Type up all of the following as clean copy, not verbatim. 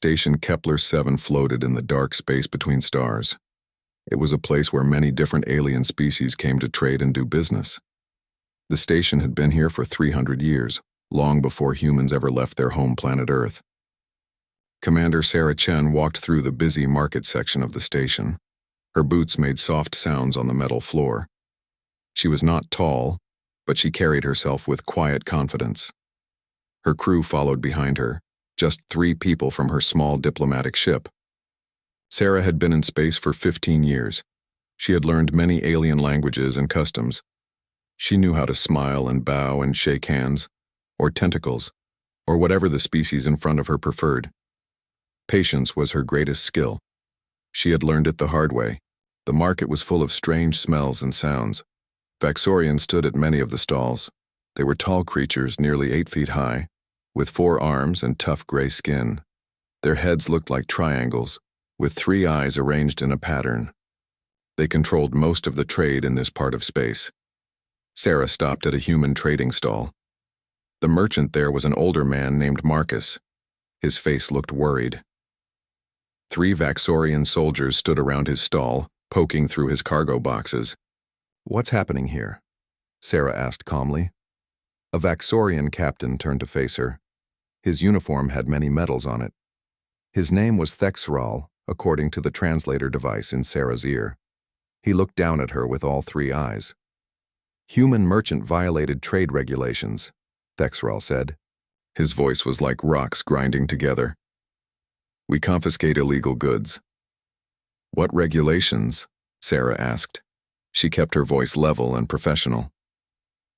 station Kepler 7 floated in the dark space between stars. It was a place where many different alien species came to trade and do business. The station had been here for 300 years, long before humans ever left their home planet Earth. Commander Sarah Chen walked through the busy market section of the station. Her boots made soft sounds on the metal floor. She was not tall, but she carried herself with quiet confidence. Her crew followed behind her, just 3 people from her small diplomatic ship. Sarah had been in space for 15 years. She had learned many alien languages and customs. She knew how to smile and bow and shake hands, or tentacles, or whatever the species in front of her preferred. Patience was her greatest skill. She had learned it the hard way. The market was full of strange smells and sounds. Vaxorians stood at many of the stalls. They were tall creatures nearly 8 feet high, with 4 arms and tough gray skin. Their heads looked like triangles, with 3 eyes arranged in a pattern. They controlled most of the trade in this part of space. Sarah stopped at a human trading stall. The merchant there was an older man named Marcus. His face looked worried. 3 Vaxorian soldiers stood around his stall, poking through his cargo boxes. "What's happening here?" Sarah asked calmly. A Vaxorian captain turned to face her. His uniform had many medals on it. His name was Thexral, according to the translator device in Sarah's ear. He looked down at her with all 3 eyes. "Human merchant violated trade regulations," Thexral said. His voice was like rocks grinding together. "We confiscate illegal goods." "What regulations?" Sarah asked. She kept her voice level and professional.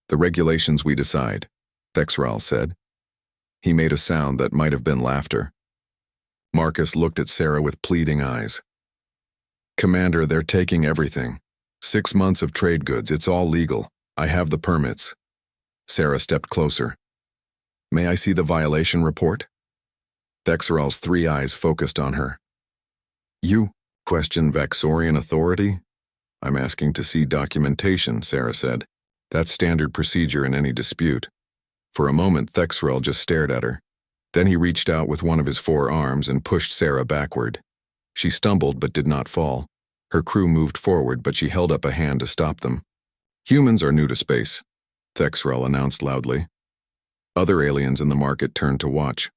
"The regulations we decide," Thexral said. He made a sound that might have been laughter. Marcus looked at Sarah with pleading eyes. "Commander, they're taking everything. 6 months of trade goods, it's all legal. I have the permits." Sarah stepped closer. "May I see the violation report?" Thexral's 3 eyes focused on her. "You question Vaxorian authority?" "I'm asking to see documentation," Sarah said. "That's standard procedure in any dispute." For a moment, Thexral just stared at her. Then he reached out with one of his 4 arms and pushed Sarah backward. She stumbled but did not fall. Her crew moved forward, but she held up a hand to stop them. "Humans are new to space," Thexral announced loudly. Other aliens in the market turned to watch.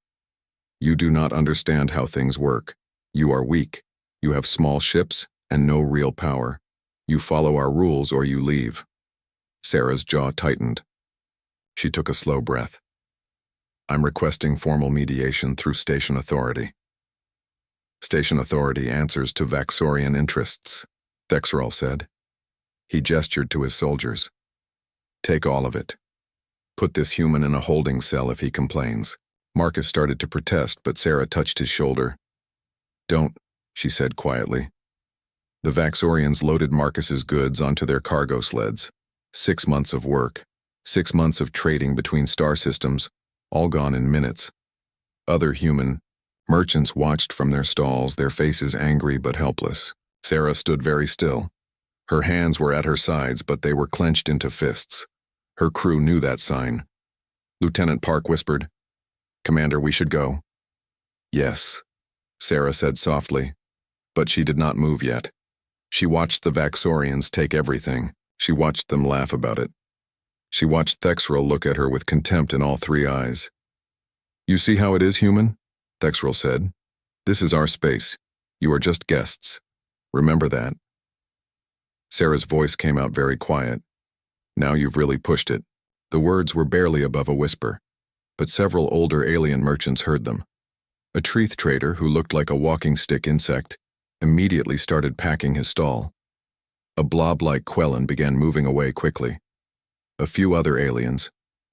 "You do not understand how things work. You are weak. You have small ships and no real power. You follow our rules or you leave." Sarah's jaw tightened. She took a slow breath. "I'm requesting formal mediation through Station Authority." "Station Authority answers to Vaxorian interests," Thexral said. He gestured to his soldiers. "Take all of it. Put this human in a holding cell if he complains." Marcus started to protest, but Sarah touched his shoulder. "Don't," she said quietly. The Vaxorians loaded Marcus's goods onto their cargo sleds. 6 months of work, 6 months of trading between star systems, all gone in minutes. Other human merchants watched from their stalls, their faces angry but helpless. Sarah stood very still. Her hands were at her sides, but they were clenched into fists. Her crew knew that sign. Lieutenant Park whispered, "Commander, we should go." "Yes," Sarah said softly, but she did not move yet. She watched the Vaxorians take everything. She watched them laugh about it. She watched Thexral look at her with contempt in all 3 eyes. "You see how it is, human?" Thexral said. "This is our space. You are just guests. Remember that." Sarah's voice came out very quiet. "Now you've really pushed it." The words were barely above a whisper, but several older alien merchants heard them. A treath trader who looked like a walking stick insect immediately started packing his stall. A blob-like Quellan began moving away quickly. A few other aliens,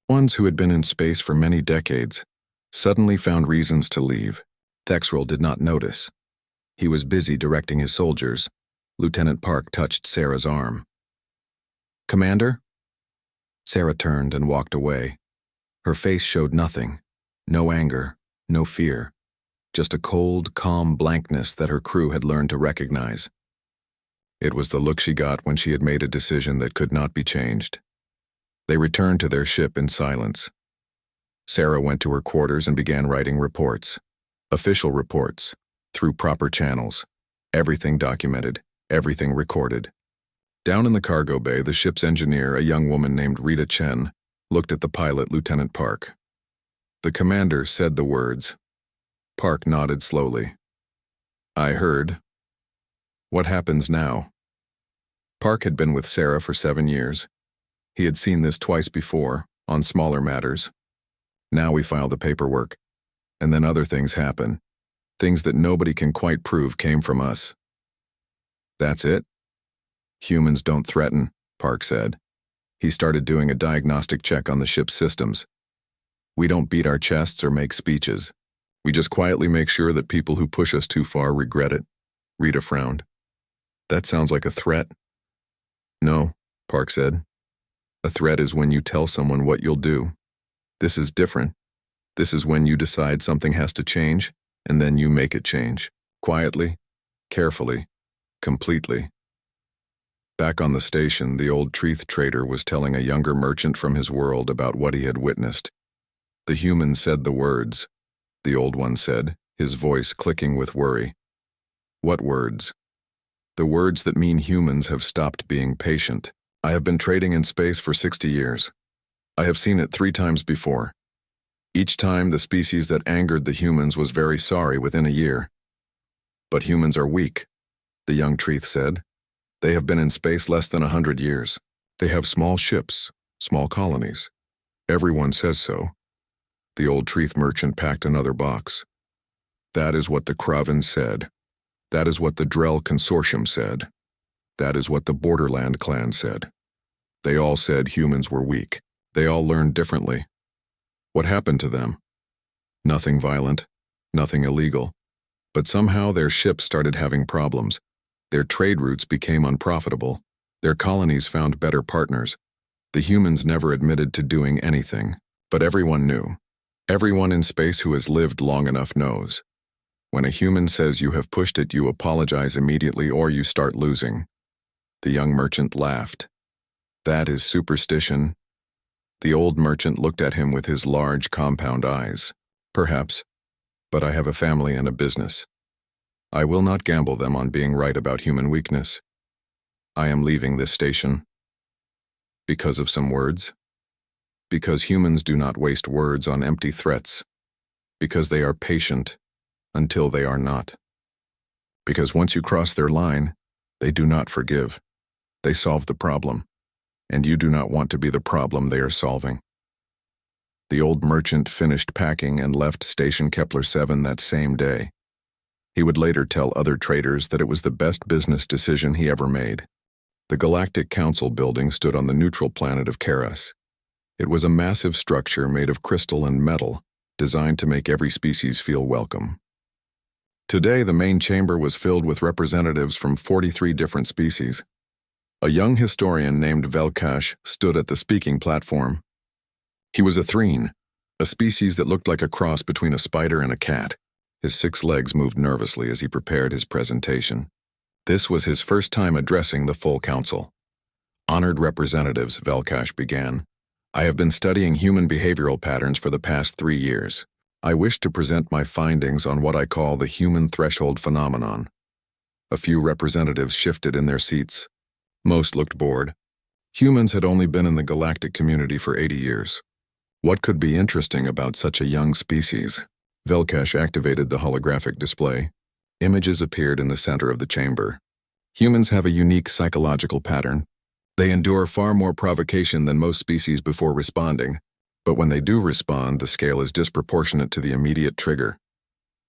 ones who had been in space for many decades, suddenly found reasons to leave. Thexral did not notice. He was busy directing his soldiers. Lieutenant Park touched Sarah's arm. "Commander?" Sarah turned and walked away. Her face showed nothing. No anger, no fear. Just a cold, calm blankness that her crew had learned to recognize. It was the look she got when she had made a decision that could not be changed. They returned to their ship in silence. Sarah went to her quarters and began writing reports. Official reports, through proper channels, everything documented, everything recorded. Down in the cargo bay, the ship's engineer, a young woman named Rita Chen, looked at the pilot, Lieutenant Park. The commander said the words. Park nodded slowly. I heard. What happens now? Park had been with Sarah for 7 years. He had seen this twice before, on smaller matters. Now we file the paperwork, and then other things happen. Things that nobody can quite prove came from us. That's it? Humans don't threaten, Park said. He started doing a diagnostic check on the ship's systems. We don't beat our chests or make speeches. We just quietly make sure that people who push us too far regret it. Rita frowned. That sounds like a threat. No, Park said. A threat is when you tell someone what you'll do. This is different. This is when you decide something has to change, and then you make it change. Quietly, carefully, completely. Back on the station, the old Treath trader was telling a younger merchant from his world about what he had witnessed. The human said the words. The old one said, his voice clicking with worry. What words? The words that mean humans have stopped being patient. I have been trading in space for 60 years. I have seen it 3 times before. Each time the species that angered the humans was very sorry within a year. But humans are weak, the young Treath said. They have been in space less than 100 years. They have small ships, small colonies. Everyone says so. The old Treath merchant packed another box. That is what the Kraven said. That is what the Drell Consortium said. That is what the Borderland clan said. They all said humans were weak. They all learned differently. What happened to them? Nothing violent, nothing illegal. But somehow their ships started having problems. Their trade routes became unprofitable. Their colonies found better partners. The humans never admitted to doing anything, but everyone knew. Everyone in space who has lived long enough knows. When a human says you have pushed it, you apologize immediately or you start losing. The young merchant laughed. That is superstition. The old merchant looked at him with his large compound eyes. Perhaps, but I have a family and a business. I will not gamble them on being right about human weakness. I am leaving this station. Because of some words? Because humans do not waste words on empty threats. Because they are patient until they are not. Because once you cross their line, they do not forgive. They solve the problem, and you do not want to be the problem they are solving. The old merchant finished packing and left Station Kepler 7 that same day. He would later tell other traders that it was the best business decision he ever made. The Galactic Council building stood on the neutral planet of Keras. It was a massive structure made of crystal and metal, designed to make every species feel welcome. Today, the main chamber was filled with representatives from 43 different species. A young historian named Velkash stood at the speaking platform. He was a threne, a species that looked like a cross between a spider and a cat. His 6 legs moved nervously as he prepared his presentation. This was his first time addressing the full council. Honored representatives, Velkash began. I have been studying human behavioral patterns for the past 3 years. I wish to present my findings on what I call the human threshold phenomenon. A few representatives shifted in their seats. Most looked bored. Humans had only been in the galactic community for 80 years. What could be interesting about such a young species? Velkash activated the holographic display. Images appeared in the center of the chamber. Humans have a unique psychological pattern. They endure far more provocation than most species before responding, but when they do respond, the scale is disproportionate to the immediate trigger.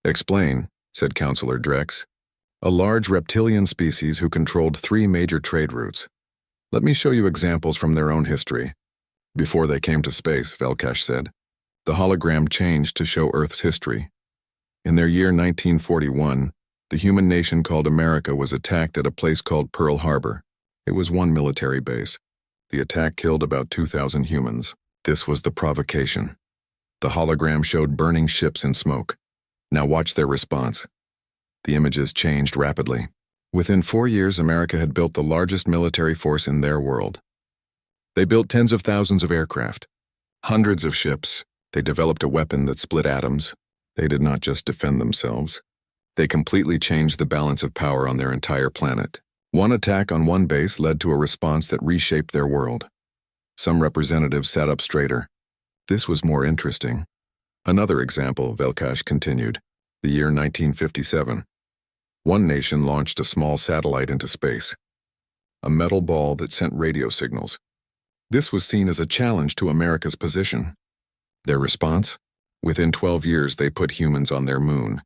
Explain, said Counselor Drex. A large reptilian species who controlled 3 major trade routes. Let me show you examples from their own history. Before they came to space, Velkash said. The hologram changed to show Earth's history. In their year 1941, the human nation called America was attacked at a place called Pearl Harbor. It was one military base. The attack killed about 2,000 humans. This was the provocation. The hologram showed burning ships and smoke. Now watch their response. The images changed rapidly. Within 4 years, America had built the largest military force in their world. They built tens of thousands of aircraft, hundreds of ships. They developed a weapon that split atoms. They did not just defend themselves. They completely changed the balance of power on their entire planet. One attack on one base led to a response that reshaped their world. Some representatives sat up straighter. This was more interesting. Another example, Velkash continued, the year 1957. One nation launched a small satellite into space, a metal ball that sent radio signals. This was seen as a challenge to America's position. Their response? Within 12 years, they put humans on their moon.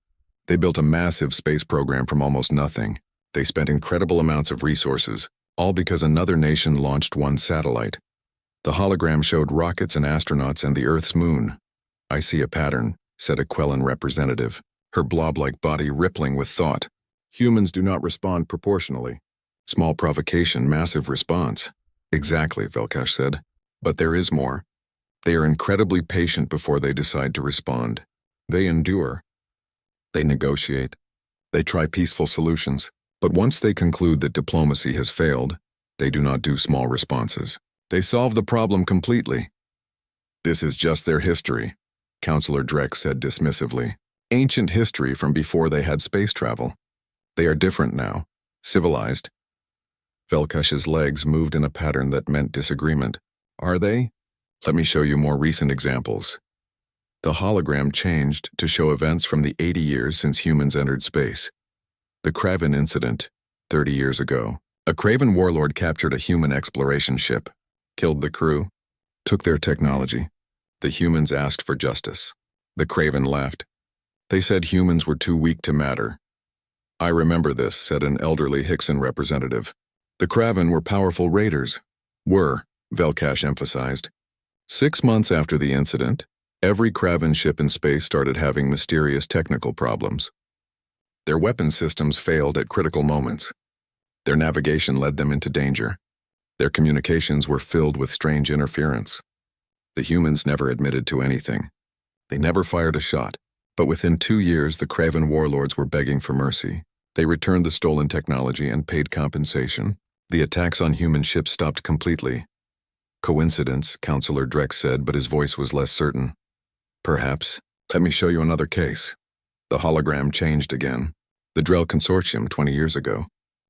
They built a massive space program from almost nothing. They spent incredible amounts of resources, all because another nation launched one satellite. The hologram showed rockets and astronauts and the Earth's moon. "I see a pattern," said a Quellan representative, her blob-like body rippling with thought. "Humans do not respond proportionally. Small provocation, massive response." "Exactly," Velkash said. "But there is more. They are incredibly patient before they decide to respond. They endure. They negotiate. They try peaceful solutions. But once they conclude that diplomacy has failed, they do not do small responses. They solve the problem completely." "This is just their history," Counselor Drek said dismissively. "Ancient history from before they had space travel. They are different now. Civilized." Velkash's legs moved in a pattern that meant disagreement. "Are they? Let me show you more recent examples." The hologram changed to show events from the 80 years since humans entered space. The Kraven incident, 30 years ago. A Kraven warlord captured a human exploration ship, killed the crew, took their technology. The humans asked for justice. The Kraven laughed. They said humans were too weak to matter. "I remember this," said an elderly Hickson representative. "The Kraven were powerful raiders." "Were," Velkash emphasized. 6 months after the incident, every Kraven ship in space started having mysterious technical problems. Their weapon systems failed at critical moments. Their navigation led them into danger. Their communications were filled with strange interference. The humans never admitted to anything. They never fired a shot. But within 2 years, the Kraven warlords were begging for mercy. They returned the stolen technology and paid compensation. The attacks on human ships stopped completely. "Coincidence," Counselor Drek said, but his voice was less certain. "Perhaps. Let me show you another case." The hologram changed again. The Drell Consortium 20 years ago.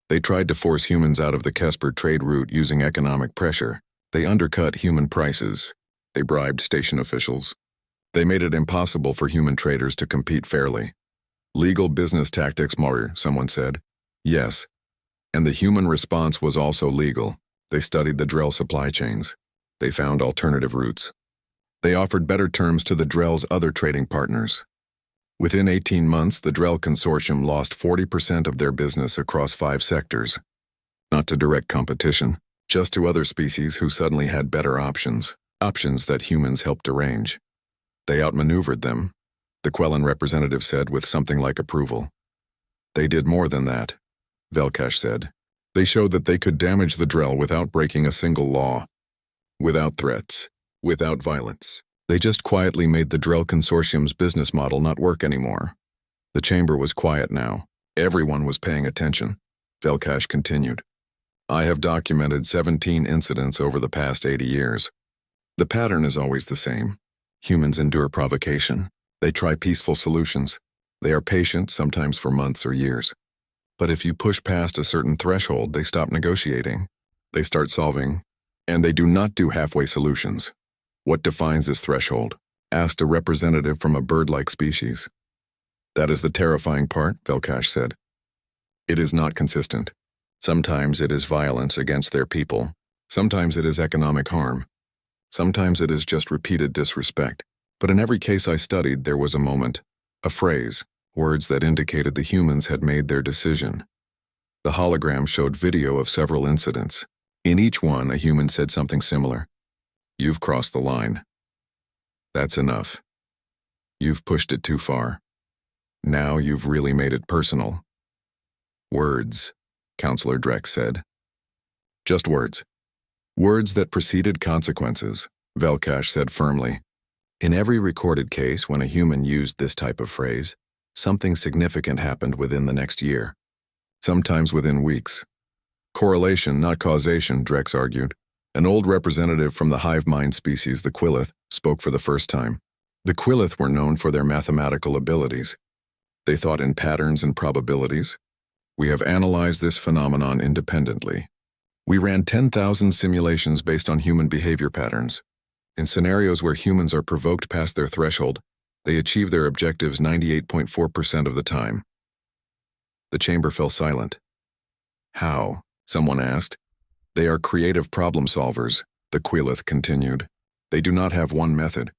They tried to force humans out of the Kesper trade route using economic pressure. They undercut human prices. They bribed station officials. They made it impossible for human traders to compete fairly. "Legal business tactics, Maurer," someone said. "Yes. And the human response was also legal. They studied the Drell supply chains. They found alternative routes. They offered better terms to the Drell's other trading partners. Within 18 months, the Drell Consortium lost 40% of their business across 5 sectors. Not to direct competition, just to other species who suddenly had better options that humans helped arrange. They outmaneuvered them," the Quellan representative said with something like approval. "They did more than that," Velkash said. "They showed that they could damage the Drell without breaking a single law, without threats, without violence. They just quietly made the Drell Consortium's business model not work anymore." The chamber was quiet now. Everyone was paying attention. Velkash continued. "I have documented 17 incidents over the past 80 years. The pattern is always the same. Humans endure provocation. They try peaceful solutions. They are patient, sometimes for months or years. But if you push past a certain threshold, they stop negotiating. They start solving, and they do not do halfway solutions." "What defines this threshold?" asked a representative from a bird-like species. "That is the terrifying part," Velkash said. "It is not consistent. Sometimes it is violence against their people. Sometimes it is economic harm. Sometimes it is just repeated disrespect. But in every case I studied, there was a moment, a phrase, words that indicated the humans had made their decision." The hologram showed video of several incidents. In each one, a human said something similar. "You've crossed the line. That's enough. You've pushed it too far. Now you've really made it personal." "Words," Counselor Drek said. "Just words. Words that preceded consequences," Velkash said firmly. "In every recorded case when a human used this type of phrase, something significant happened within the next year. Sometimes within weeks. Correlation, not causation," Drex argued. An old representative from the hive mind species, the Quillith, spoke for the first time. The Quillith were known for their mathematical abilities. They thought in patterns and probabilities. We have analyzed this phenomenon independently. We ran 10,000 simulations based on human behavior patterns. In scenarios where humans are provoked past their threshold, they achieve their objectives 98.4% of the time. The chamber fell silent. How? Someone asked. They are creative problem solvers, the Quillith continued. They do not have one method.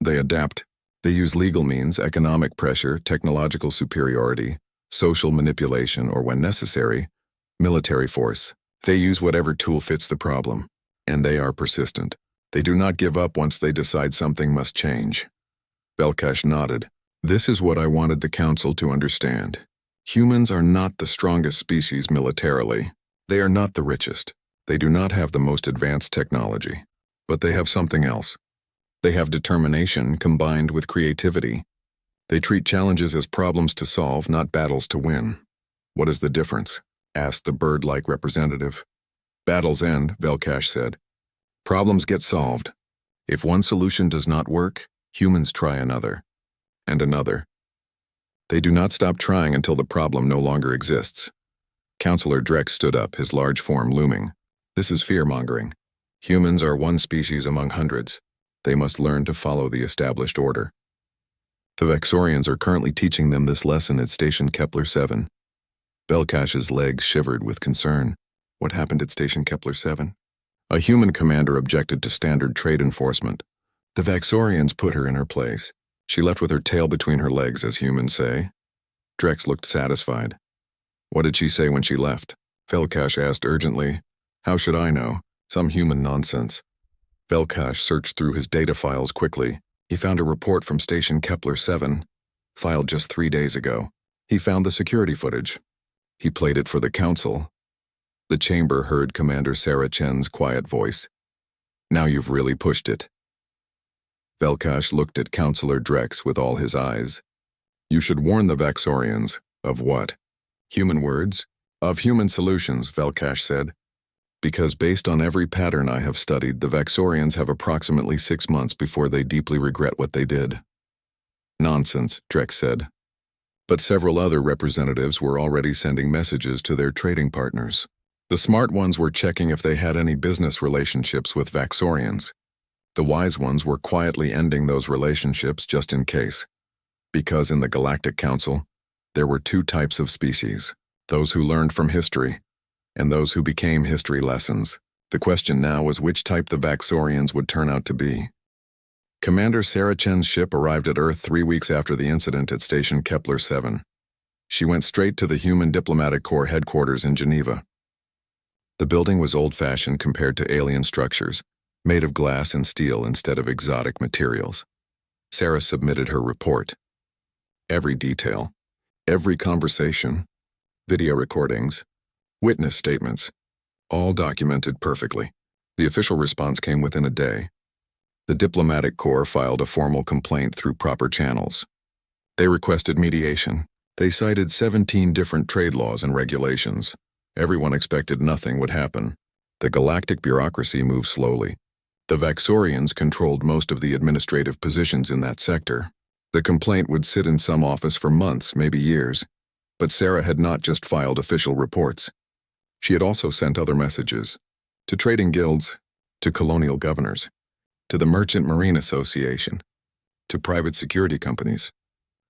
They adapt. They use legal means, economic pressure, technological superiority, social manipulation, or when necessary, military force. They use whatever tool fits the problem, and they are persistent. They do not give up once they decide something must change. Velkash nodded. This is what I wanted the Council to understand. Humans are not the strongest species militarily. They are not the richest. They do not have the most advanced technology. But they have something else. They have determination combined with creativity. They treat challenges as problems to solve, not battles to win. What is the difference? Asked the bird-like representative. Battles end, Velkash said. Problems get solved. If one solution does not work, humans try another. And another. They do not stop trying until the problem no longer exists. Counselor Drex stood up, his large form looming. This is fear-mongering. Humans are one species among hundreds. They must learn to follow the established order. The Vexorians are currently teaching them this lesson at Station Kepler 7. Velkash's legs shivered with concern. What happened at Station Kepler 7? A human commander objected to standard trade enforcement. The Vexorians put her in her place. She left with her tail between her legs, as humans say. Drex looked satisfied. What did she say when she left? Velkash asked urgently. How should I know? Some human nonsense. Velkash searched through his data files quickly. He found a report from Station Kepler 7, filed just 3 days ago. He found the security footage. He played it for the Council. The chamber heard Commander Sarah Chen's quiet voice. Now you've really pushed it. Velkash looked at Counselor Drex with all his eyes. You should warn the Vaxorians. Of what? Human words? Of human solutions, Velkash said. Because based on every pattern I have studied, the Vaxorians have approximately 6 months before they deeply regret what they did. Nonsense, Drex said. But several other representatives were already sending messages to their trading partners. The smart ones were checking if they had any business relationships with Vaxorians. The wise ones were quietly ending those relationships just in case. Because in the Galactic Council, there were 2 types of species, those who learned from history, and those who became history lessons. The question now was which type the Vaxorians would turn out to be. Commander Sarah Chen's ship arrived at Earth 3 weeks after the incident at Station Kepler 7. She went straight to the Human Diplomatic Corps headquarters in Geneva. The building was old-fashioned compared to alien structures, made of glass and steel instead of exotic materials. Sarah submitted her report. Every detail, every conversation, video recordings, witness statements, all documented perfectly. The official response came within a day. The Diplomatic Corps filed a formal complaint through proper channels. They requested mediation. They cited 17 different trade laws and regulations. Everyone expected nothing would happen. The galactic bureaucracy moved slowly. The Vaxorians controlled most of the administrative positions in that sector. The complaint would sit in some office for months, maybe years. But Sarah had not just filed official reports. She had also sent other messages. To trading guilds, to colonial governors, to the Merchant Marine Association, to private security companies,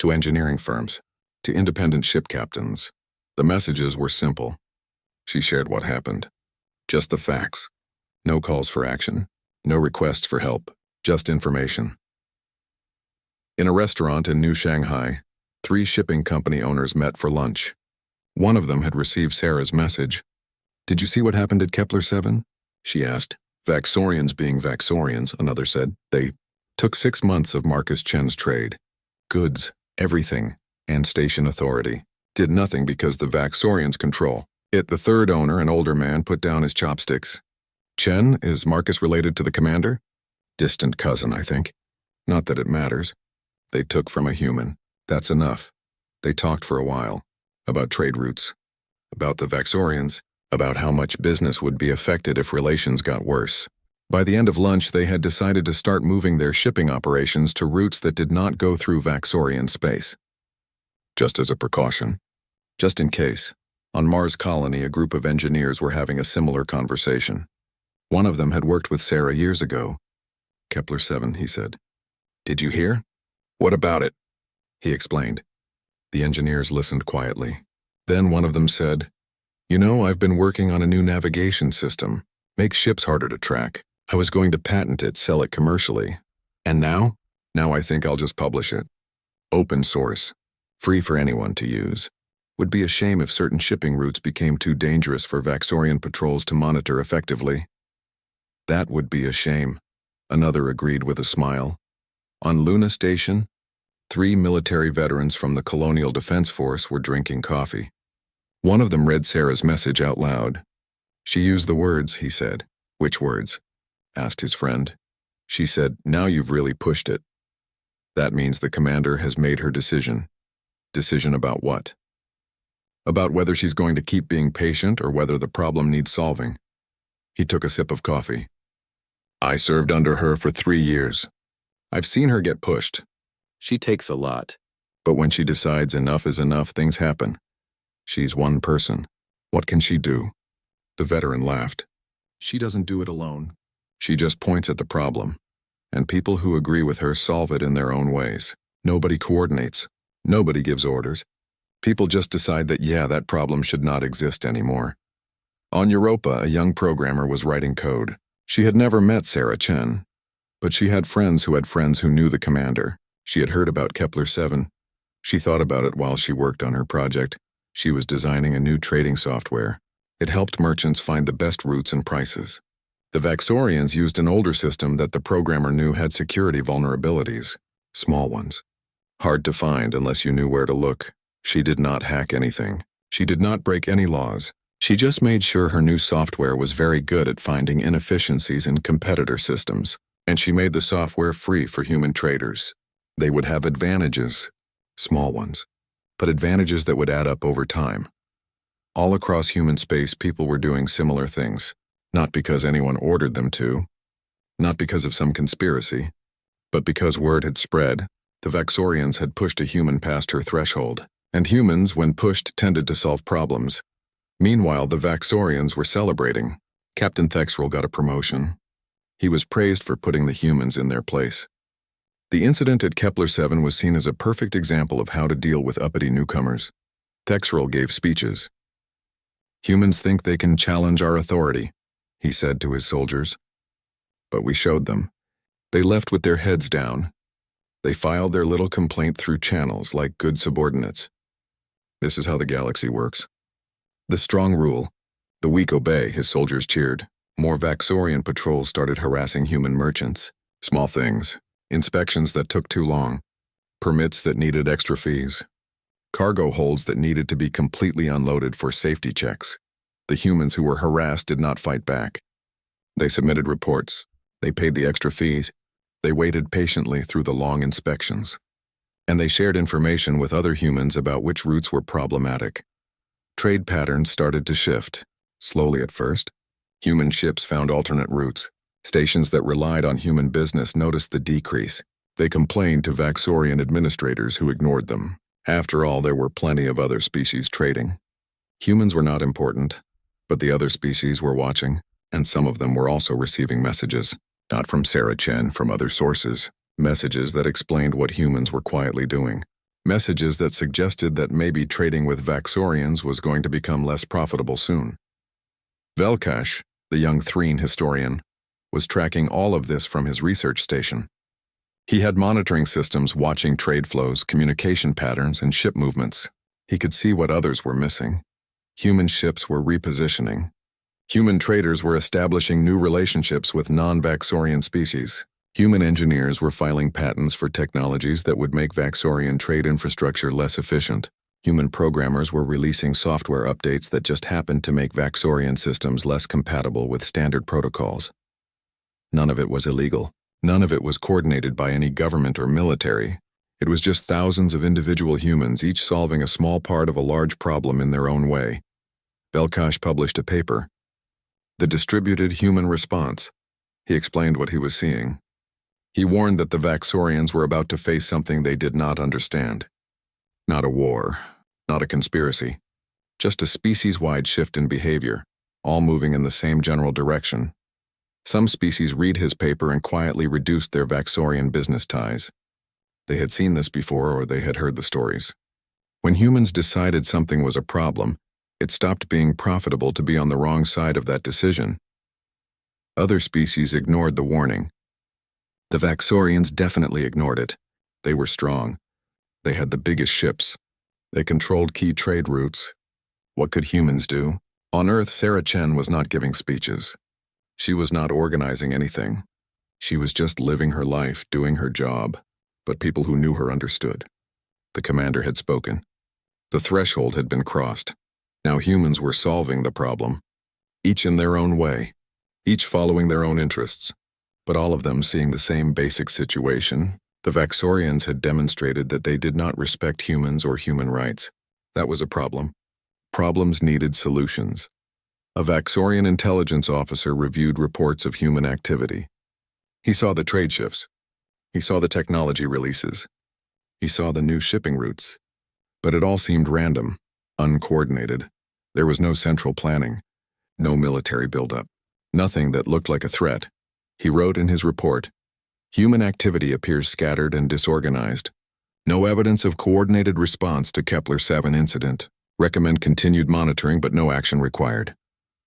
to engineering firms, to independent ship captains. The messages were simple. She shared what happened. Just the facts. No calls for action. No requests for help. Just information. In a restaurant in New Shanghai, 3 shipping company owners met for lunch. One of them had received Sarah's message. Did you see what happened at Kepler 7? She asked. Vaxorians being Vaxorians, another said. They took 6 months of Marcus Chen's trade. Goods, everything, and station authority. Did nothing because the Vaxorians control it. The third owner, an older man, put down his chopsticks. Chen, is Marcus related to the commander? Distant cousin, I think. Not that it matters. They took from a human. That's enough. They talked for a while. About trade routes. About the Vaxorians. About how much business would be affected if relations got worse. By the end of lunch, they had decided to start moving their shipping operations to routes that did not go through Vaxorian space. Just as a precaution. Just in case. On Mars Colony, a group of engineers were having a similar conversation. One of them had worked with Sarah years ago. Kepler-7, he said. Did you hear? What about it? He explained. The engineers listened quietly. Then one of them said, You know, I've been working on a new navigation system. Makes ships harder to track. I was going to patent it, sell it commercially. And now? Now I think I'll just publish it. Open source. Free for anyone to use. Would be a shame if certain shipping routes became too dangerous for Vaxorian patrols to monitor effectively. That would be a shame, another agreed with a smile. On Luna Station, 3 military veterans from the Colonial Defense Force were drinking coffee. One of them read Sarah's message out loud. She used the words, he said. Which words? Asked his friend. She said, Now you've really pushed it. That means the commander has made her decision. Decision about what? About whether she's going to keep being patient or whether the problem needs solving. He took a sip of coffee. I served under her for 3 years. I've seen her get pushed. She takes a lot. But when she decides enough is enough, things happen. She's one person. What can she do? The veteran laughed. She doesn't do it alone. She just points at the problem. And people who agree with her solve it in their own ways. Nobody coordinates. Nobody gives orders. People just decide that, that problem should not exist anymore. On Europa, a young programmer was writing code. She had never met Sarah Chen, but she had friends who knew the commander. She had heard about Kepler-7. She thought about it while she worked on her project. She was designing a new trading software. It helped merchants find the best routes and prices. The Vaxorians used an older system that the programmer knew had security vulnerabilities, small ones. Hard to find unless you knew where to look. She did not hack anything. She did not break any laws. She just made sure her new software was very good at finding inefficiencies in competitor systems, and she made the software free for human traders. They would have advantages, small ones, but advantages that would add up over time. All across human space, people were doing similar things, not because anyone ordered them to, not because of some conspiracy, but because word had spread. The Vaxorians had pushed a human past her threshold. And humans, when pushed, tended to solve problems. Meanwhile, the Vaxorians were celebrating. Captain Thexrel got a promotion. He was praised for putting the humans in their place. The incident at Kepler-7 was seen as a perfect example of how to deal with uppity newcomers. Thexrel gave speeches. Humans think they can challenge our authority, he said to his soldiers. But we showed them. They left with their heads down. They filed their little complaint through channels like good subordinates. This is how the galaxy works. The strong rule. The weak obey, his soldiers cheered. More Vaxorian patrols started harassing human merchants. Small things. Inspections that took too long. Permits that needed extra fees. Cargo holds that needed to be completely unloaded for safety checks. The humans who were harassed did not fight back. They submitted reports. They paid the extra fees. They waited patiently through the long inspections. And they shared information with other humans about which routes were problematic. Trade patterns started to shift, slowly at first. Human ships found alternate routes. Stations that relied on human business noticed the decrease. They complained to Vaxorian administrators who ignored them. After all, there were plenty of other species trading. Humans were not important, but the other species were watching, and some of them were also receiving messages, not from Sarah Chen, from other sources. Messages that explained what humans were quietly doing. Messages that suggested that maybe trading with Vaxorians was going to become less profitable soon. Velkash, the young Threen historian, was tracking all of this from his research station. He had monitoring systems watching trade flows, communication patterns, and ship movements. He could see what others were missing. Human ships were repositioning. Human traders were establishing new relationships with non-Vaxorian species. Human engineers were filing patents for technologies that would make Vaxorian trade infrastructure less efficient. Human programmers were releasing software updates that just happened to make Vaxorian systems less compatible with standard protocols. None of it was illegal. None of it was coordinated by any government or military. It was just thousands of individual humans, each solving a small part of a large problem in their own way. Velkash published a paper, The Distributed Human Response. He explained what he was seeing. He warned that the Vaxorians were about to face something they did not understand. Not a war, not a conspiracy, just a species-wide shift in behavior, all moving in the same general direction. Some species read his paper and quietly reduced their Vaxorian business ties. They had seen this before, or they had heard the stories. When humans decided something was a problem, it stopped being profitable to be on the wrong side of that decision. Other species ignored the warning. The Vaxorians definitely ignored it. They were strong. They had the biggest ships. They controlled key trade routes. What could humans do? On Earth, Sarah Chen was not giving speeches. She was not organizing anything. She was just living her life, doing her job. But people who knew her understood. The commander had spoken. The threshold had been crossed. Now humans were solving the problem. Each in their own way. Each following their own interests. But all of them seeing the same basic situation. The Vaxorians had demonstrated that they did not respect humans or human rights. That was a problem. Problems needed solutions. A Vaxorian intelligence officer reviewed reports of human activity. He saw the trade shifts. He saw the technology releases. He saw the new shipping routes. But it all seemed random, uncoordinated. There was no central planning, no military buildup, nothing that looked like a threat. He wrote in his report, "Human activity appears scattered and disorganized. No evidence of coordinated response to Kepler 7 incident. Recommend continued monitoring but no action required."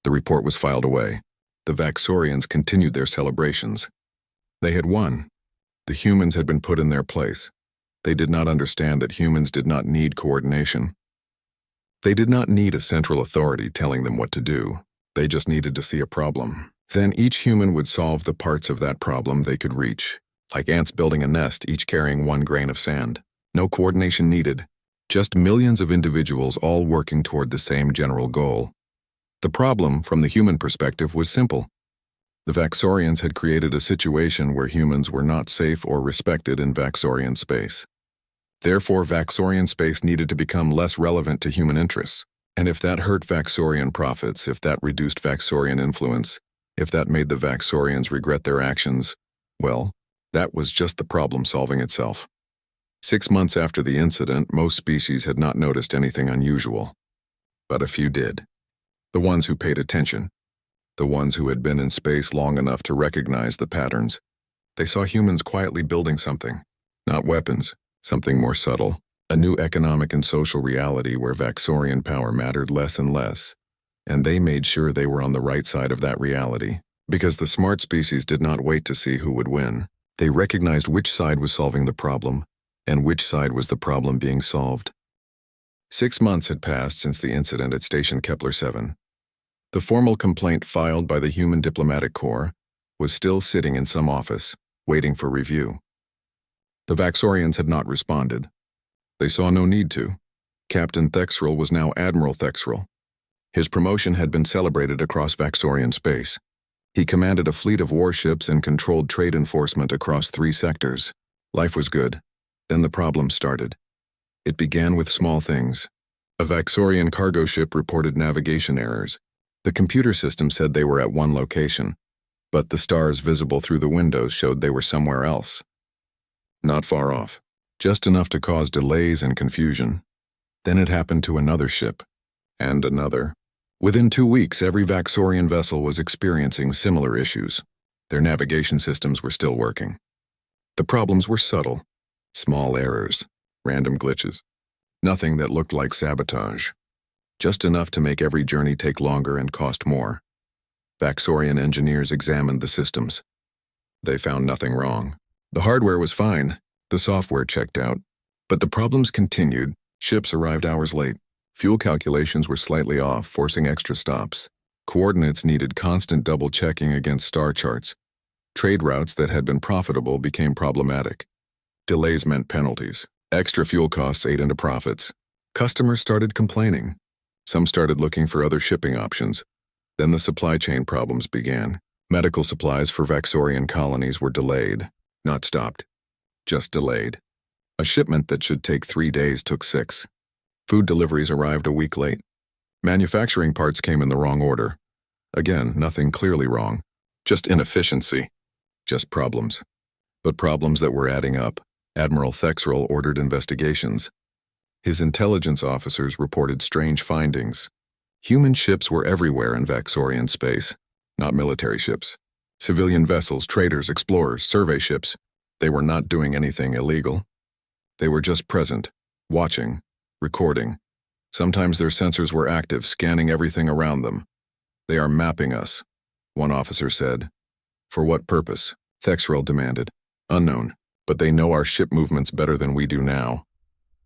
The report was filed away. The Vaxorians continued their celebrations. They had won. The humans had been put in their place. They did not understand that humans did not need coordination. They did not need a central authority telling them what to do. They just needed to see a problem. Then each human would solve the parts of that problem they could reach, like ants building a nest, each carrying one grain of sand. No coordination needed, just millions of individuals all working toward the same general goal. The problem, from the human perspective, was simple. The Vaxorians had created a situation where humans were not safe or respected in Vaxorian space. Therefore, Vaxorian space needed to become less relevant to human interests. And if that hurt Vaxorian profits, if that reduced Vaxorian influence, if that made the Vaxorians regret their actions, well, that was just the problem solving itself. 6 months after the incident, most species had not noticed anything unusual. But a few did. The ones who paid attention. The ones who had been in space long enough to recognize the patterns. They saw humans quietly building something. Not weapons, something more subtle. A new economic and social reality where Vaxorian power mattered less and less. And they made sure they were on the right side of that reality. Because the smart species did not wait to see who would win. They recognized which side was solving the problem, and which side was the problem being solved. 6 months had passed since the incident at Station Kepler 7. The formal complaint filed by the Human Diplomatic Corps was still sitting in some office, waiting for review. The Vaxorians had not responded. They saw no need to. Captain Thexrel was now Admiral Thexrel. His promotion had been celebrated across Vaxorian space. He commanded a fleet of warships and controlled trade enforcement across 3 sectors. Life was good. Then the problem started. It began with small things. A Vaxorian cargo ship reported navigation errors. The computer system said they were at one location, but the stars visible through the windows showed they were somewhere else. Not far off, just enough to cause delays and confusion. Then it happened to another ship, and another. Within 2 weeks, every Vaxorian vessel was experiencing similar issues. Their navigation systems were still working. The problems were subtle, small errors, random glitches. Nothing that looked like sabotage. Just enough to make every journey take longer and cost more. Vaxorian engineers examined the systems. They found nothing wrong. The hardware was fine, the software checked out. But the problems continued. Ships arrived hours late. Fuel calculations were slightly off, forcing extra stops. Coordinates needed constant double-checking against star charts. Trade routes that had been profitable became problematic. Delays meant penalties. Extra fuel costs ate into profits. Customers started complaining. Some started looking for other shipping options. Then the supply chain problems began. Medical supplies for Vaxorian colonies were delayed, not stopped, just delayed. A shipment that should take 3 days took 6. Food deliveries arrived a week late. Manufacturing parts came in the wrong order. Again, nothing clearly wrong, just inefficiency, just problems. But problems that were adding up. Admiral Thexrel ordered investigations. His intelligence officers reported strange findings. Human ships were everywhere in Vaxorian space, not military ships. Civilian vessels, traders, explorers, survey ships. They were not doing anything illegal. They were just present, watching, recording. Sometimes their sensors were active, scanning everything around them. They are mapping us, one officer said. For what purpose? Thexrel demanded. Unknown, but they know our ship movements better than we do now.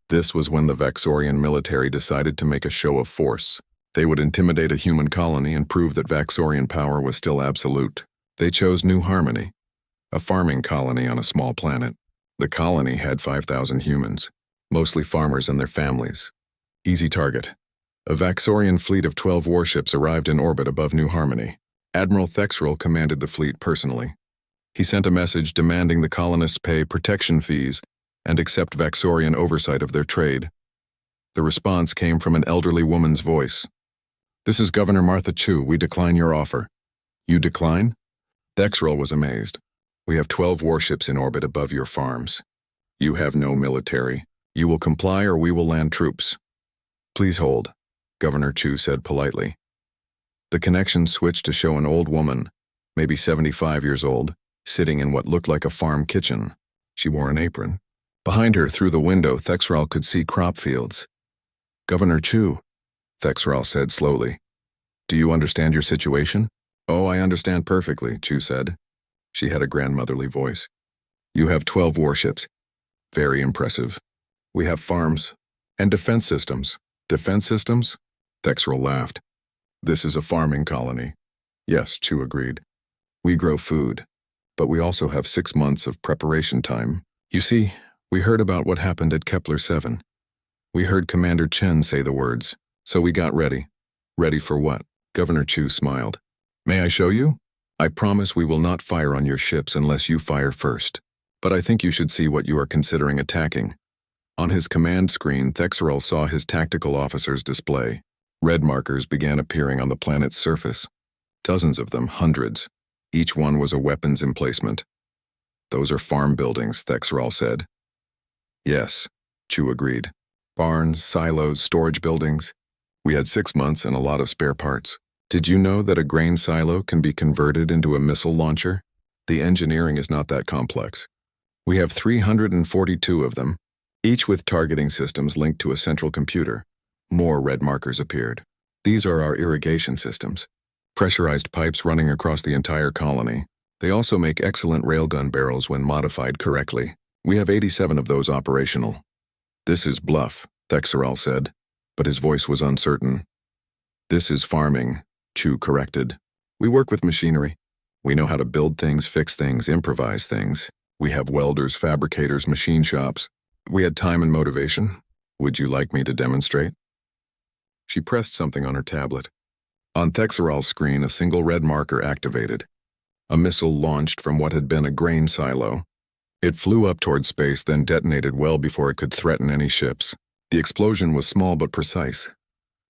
This was when the Vaxorian military decided to make a show of force. They would intimidate a human colony and prove that Vaxorian power was still absolute. They chose New Harmony, a farming colony on a small planet. The colony had 5,000 humans, mostly farmers and their families. Easy target. A Vaxorian fleet of 12 warships arrived in orbit above New Harmony. Admiral Thexrel commanded the fleet personally. He sent a message demanding the colonists pay protection fees and accept Vaxorian oversight of their trade. The response came from an elderly woman's voice. "This is Governor Martha Chu. We decline your offer." "You decline?" Thexrel was amazed. "We have 12 warships in orbit above your farms. You have no military. You will comply or we will land troops." "Please hold," Governor Chu said politely. The connection switched to show an old woman, maybe 75 years old, sitting in what looked like a farm kitchen. She wore an apron. Behind her, through the window, Thexrel could see crop fields. "Governor Chu," Thexrel said slowly. "Do you understand your situation?" "Oh, I understand perfectly," Chu said. She had a grandmotherly voice. "You have 12 warships. Very impressive. We have farms and defense systems." "Defense systems?" Thexrel laughed. "This is a farming colony." "Yes," Chu agreed. "We grow food, but we also have 6 months of preparation time. You see, we heard about what happened at Kepler 7. We heard Commander Chen say the words, so we got ready." "Ready for what?" Governor Chu smiled. "May I show you? I promise we will not fire on your ships unless you fire first. But I think you should see what you are considering attacking." On his command screen, Thexrel saw his tactical officers display. Red markers began appearing on the planet's surface. Dozens of them, hundreds. Each one was a weapons emplacement. "Those are farm buildings," Thexrel said. "Yes," Chu agreed. "Barns, silos, storage buildings. We had 6 months and a lot of spare parts. Did you know that a grain silo can be converted into a missile launcher? The engineering is not that complex. We have 342 of them, each with targeting systems linked to a central computer." More red markers appeared. "These are our irrigation systems. Pressurized pipes running across the entire colony. They also make excellent railgun barrels when modified correctly. We have 87 of those operational." "This is bluff," Thexrel said, but his voice was uncertain. "This is farming," Chu corrected. "We work with machinery. We know how to build things, fix things, improvise things. We have welders, fabricators, machine shops. We had time and motivation. Would you like me to demonstrate?" She pressed something on her tablet. On Thexrel's screen, a single red marker activated. A missile launched from what had been a grain silo. It flew up toward space, then detonated well before it could threaten any ships. The explosion was small but precise.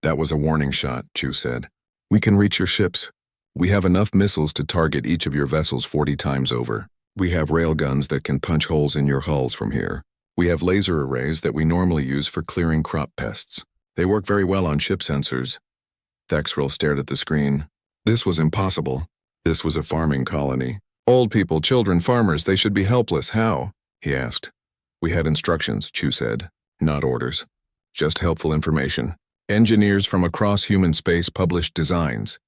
"That was a warning shot," Chu said. "We can reach your ships. We have enough missiles to target each of your vessels 40 times over. We have railguns that can punch holes in your hulls from here. We have laser arrays that we normally use for clearing crop pests. They work very well on ship sensors." Thexrel stared at the screen. This was impossible. This was a farming colony. "Old people, children, farmers, they should be helpless. How?" he asked. "We had instructions," Chu said. "Not orders. Just helpful information. Engineers from across human space published designs.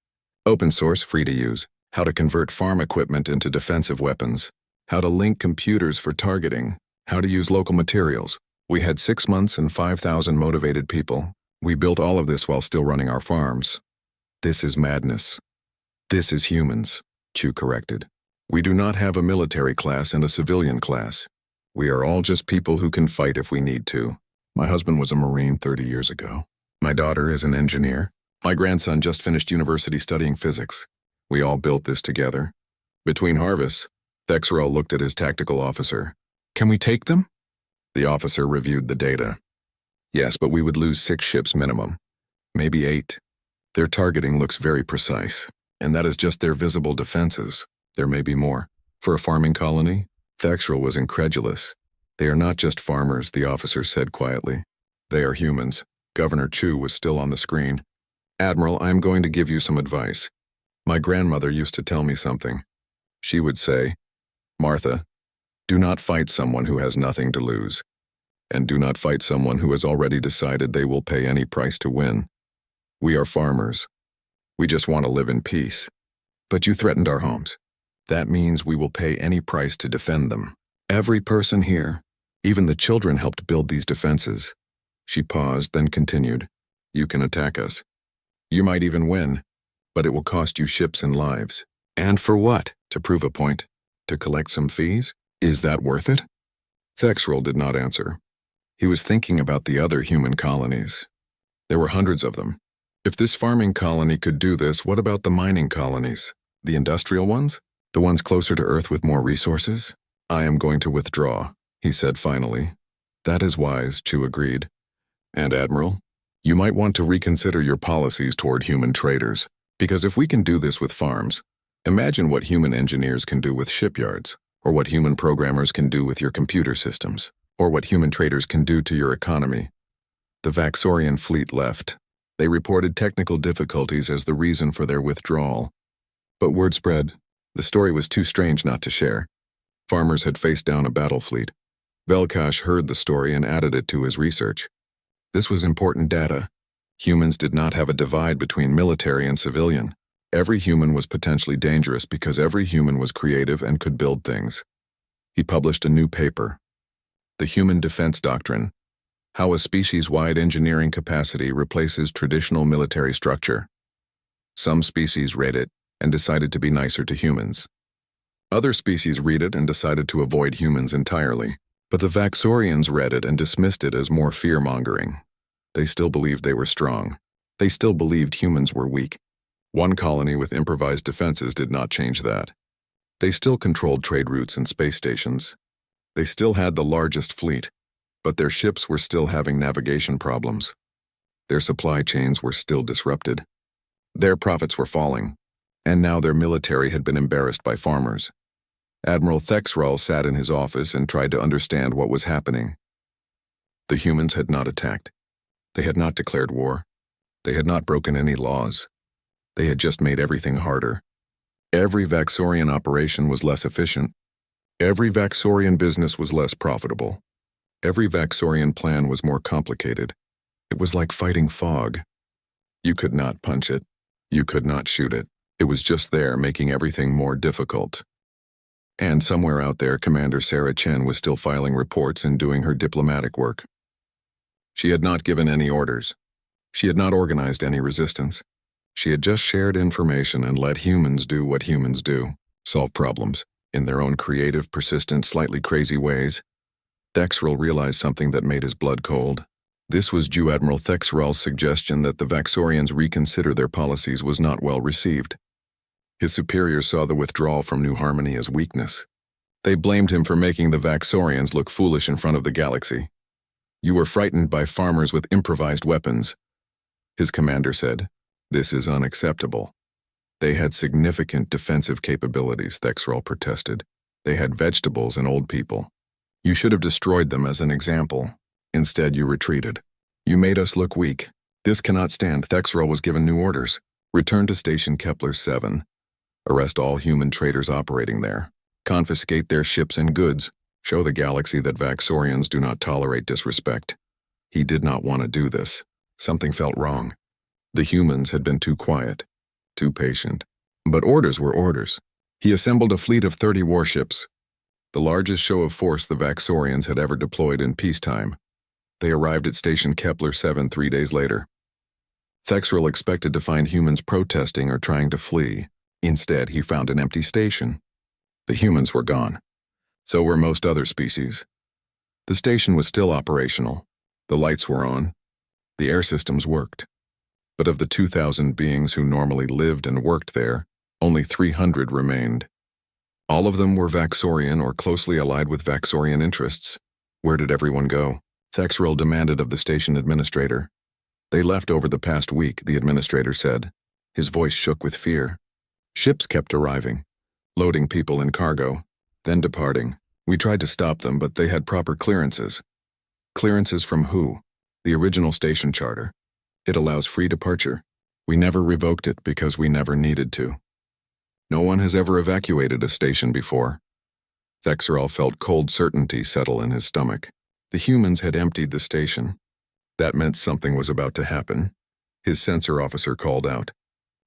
Open source, free to use. How to convert farm equipment into defensive weapons. How to link computers for targeting. How to use local materials. We had 6 months and 5,000 motivated people. We built all of this while still running our farms." "This is madness." "This is humans," Chu corrected. "We do not have a military class and a civilian class. We are all just people who can fight if we need to. My husband was a Marine 30 years ago. My daughter is an engineer. My grandson just finished university studying physics. We all built this together. Between harvests," Thexrel looked at his tactical officer. "Can we take them?" The officer reviewed the data. "Yes, but we would lose 6 ships minimum. Maybe 8. Their targeting looks very precise. And that is just their visible defenses. There may be more. For a farming colony? Thexrel was incredulous. They are not just farmers, the officer said quietly. They are humans. Governor Chu was still on the screen. Admiral, I am going to give you some advice. My grandmother used to tell me something. She would say, Martha, do not fight someone who has nothing to lose. And do not fight someone who has already decided they will pay any price to win. We are farmers. We just want to live in peace. But you threatened our homes. That means we will pay any price to defend them. Every person here, even the children, helped build these defenses. She paused, then continued. You can attack us. You might even win, but it will cost you ships and lives. And for what? To prove a point? To collect some fees? Is that worth it? Thexrel did not answer. He was thinking about the other human colonies. There were hundreds of them. If this farming colony could do this, what about the mining colonies? The industrial ones? The ones closer to Earth with more resources? I am going to withdraw, he said finally. That is wise, Chu agreed. And Admiral, you might want to reconsider your policies toward human traders, because if we can do this with farms, imagine what human engineers can do with shipyards, or what human programmers can do with your computer systems, or what human traders can do to your economy. The Vaxorian fleet left. They reported technical difficulties as the reason for their withdrawal. But word spread. The story was too strange not to share. Farmers had faced down a battle fleet. Velkash heard the story and added it to his research. This was important data. Humans did not have a divide between military and civilian. Every human was potentially dangerous because every human was creative and could build things. He published a new paper. The Human Defense Doctrine. How a species-wide engineering capacity replaces traditional military structure. Some species read it and decided to be nicer to humans. Other species read it and decided to avoid humans entirely. But the Vaxorians read it and dismissed it as more fear-mongering. They still believed they were strong. They still believed humans were weak. One colony with improvised defenses did not change that. They still controlled trade routes and space stations. They still had the largest fleet, but their ships were still having navigation problems. Their supply chains were still disrupted. Their profits were falling, and now their military had been embarrassed by farmers. Admiral Thexrel sat in his office and tried to understand what was happening. The humans had not attacked. They had not declared war. They had not broken any laws. They had just made everything harder. Every Vaxorian operation was less efficient. Every Vaxorian business was less profitable. Every Vaxorian plan was more complicated. It was like fighting fog. You could not punch it. You could not shoot it. It was just there, making everything more difficult. And somewhere out there, Commander Sarah Chen was still filing reports and doing her diplomatic work. She had not given any orders. She had not organized any resistance. She had just shared information and let humans do what humans do, solve problems, in their own creative, persistent, slightly crazy ways. Thexrel realized something that made his blood cold. This was Jew Admiral Thexrel's suggestion that the Vaxorians reconsider their policies was not well received. His superiors saw the withdrawal from New Harmony as weakness. They blamed him for making the Vaxorians look foolish in front of the galaxy. You were frightened by farmers with improvised weapons. His commander said, this is unacceptable. They had significant defensive capabilities, Thexrel protested. They had vegetables and old people. You should have destroyed them as an example. Instead, you retreated. You made us look weak. This cannot stand. Thexrel was given new orders. Return to Station Kepler 7. Arrest all human traders operating there. Confiscate their ships and goods. Show the galaxy that Vaxorians do not tolerate disrespect. He did not want to do this. Something felt wrong. The humans had been too quiet, too patient. But orders were orders. He assembled a fleet of 30 warships, the largest show of force the Vaxorians had ever deployed in peacetime. They arrived at Station Kepler 7 3 days later. Thexrel expected to find humans protesting or trying to flee. Instead, he found an empty station. The humans were gone. So were most other species. The station was still operational. The lights were on. The air systems worked. But of the 2,000 beings who normally lived and worked there, only 300 remained. All of them were Vaxorian or closely allied with Vaxorian interests. Where did everyone go? Thexrel demanded of the station administrator. They left over the past week, the administrator said. His voice shook with fear. Ships kept arriving, loading people and cargo, then departing. We tried to stop them, but they had proper clearances. Clearances from who? The original station charter. It allows free departure. We never revoked it because we never needed to. No one has ever evacuated a station before. Thexerol felt cold certainty settle in his stomach. The humans had emptied the station. That meant something was about to happen. His sensor officer called out,